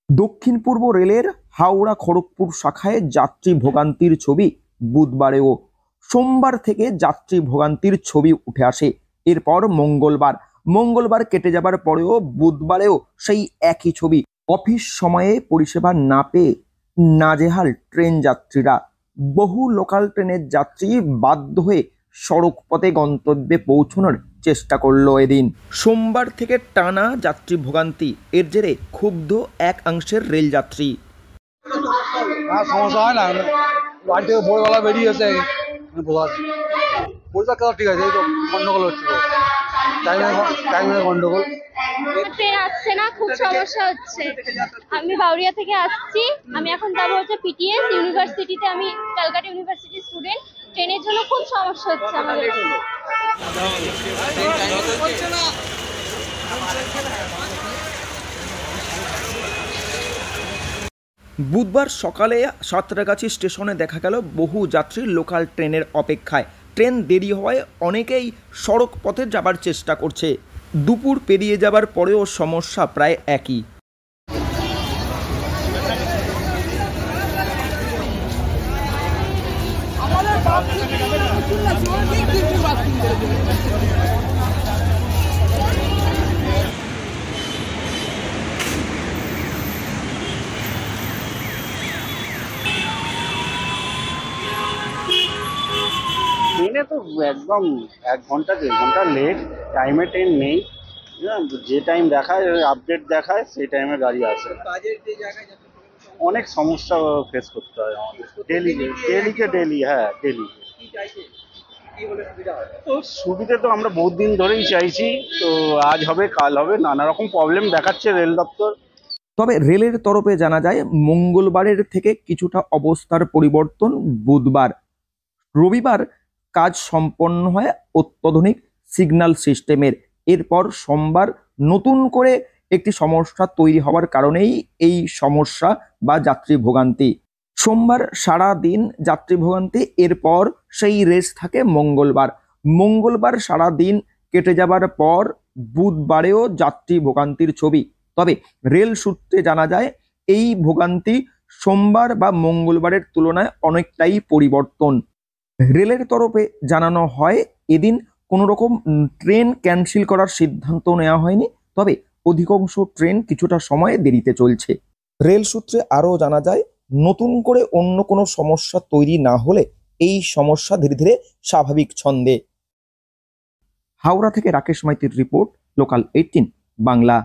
দক্ষিণ পূর্ব রেলের হাওড়া খড়গপুর শাখায় যাত্রী ভোগান্তির ছবি বুধবারেও। সোমবার থেকে যাত্রী ভোগান্তির ছবি উঠে আসে। এরপর মঙ্গলবার কেটে যাবার পরেও বুধবারেও সেই একই ছবি। অফিস সময়ে পরিষেবা না পেয়ে নাজেহাল ট্রেন যাত্রীরা। বহু লোকাল ট্রেনের যাত্রী বাধ্য হয়ে সড়ক পথে গন্তব্যে পৌঁছানোর চেষ্টা করলো এদিন। সোমবার থেকে টানা যাত্রী ভোগান্তি, এর জেরে ক্ষুব্ধ একাংশের রেলযাত্রী। সমস্যা হয় না, বাড়ি থেকে ভোরবেলা বেরিয়ে এসে পরিষ্কার ঠিক আছে, এই তো গন্ডগোল হচ্ছে, টাইমের গন্ডগোল। ট্রেন আসছে না, খুব সমস্যা হচ্ছে। আমি বাউরিয়া থেকে আসছি, আমি এখন যাবো হচ্ছে পিটিএস ইউনিভার্সিটিতে। আমি ক্যালকাটা ইউনিভার্সিটির স্টুডেন্ট। ট্রেনের জন্য খুব সমস্যা হচ্ছে আমাদের। বুধবার সকালে সাঁতরাগাছি স্টেশনে দেখা গেল বহু যাত্রী লোকাল ট্রেনের অপেক্ষায়। ট্রেন দেরি হওয়ায় অনেকেই সড়ক পথে যাবার চেষ্টা করছে। দুপুর পেরিয়ে যাবার পরেও সমস্যা প্রায় একই। ট্রেনে তো একদম 1 ঘন্টা 1.5 ঘন্টা লেট, টাইমে ট্রেন নেই। যে টাইম দেখায়, আপডেট দেখায়, সেই টাইমে গাড়ি আসে। অনেক সমস্যা ফেস করতে হয় আমাদের ডেলি। হ্যাঁ, ডেলি। তো সুবিধে তো আমরা বহুত দিন ধরেই চাইছি, তো আজ হবে কাল হবে, নানা রকম প্রবলেম দেখাচ্ছে রেল দপ্তর। তবে রেলের তরফে জানা যায় মঙ্গলবারের থেকে কিছুটা অবস্থার পরিবর্তন বুধবার। রবিবার কাজ সম্পন্ন হয় অত্যাধুনিক সিগন্যাল সিস্টেমের। এরপর সোমবার নতুন করে একটি সমস্যা তৈরি হওয়ার কারণেই এই সমস্যা বা যাত্রী ভোগান্তি। সোমবার সারা দিন যাত্রী ভোগান্তি, এরপর সেই রেস থাকে মঙ্গলবার সারা দিন কেটে যাবার পর বুধবারেও যাত্রী ভোগান্তির ছবি। তবে রেল সূত্রে জানা যায় এই ভোগান্তি সোমবার বা মঙ্গলবারের তুলনায় অনেকটাই পরিবর্তন। রেলের তরফে জানানো হয় এদিন কোনো রকম ট্রেন ক্যান্সেল করার সিদ্ধান্ত নেওয়া হয়নি, তবে অধিকাংশ ট্রেন কিছুটা সময় দেরিতে চলছে। রেল সূত্রে আরও জানা যায় নতুন করে অন্য কোনো সমস্যা তৈরি না হলে এই সমস্যা ধীরে ধীরে স্বাভাবিক ছন্দে। হাওড়া থেকে রাকেশ মাইতির রিপোর্ট, লোকাল 18 বাংলা।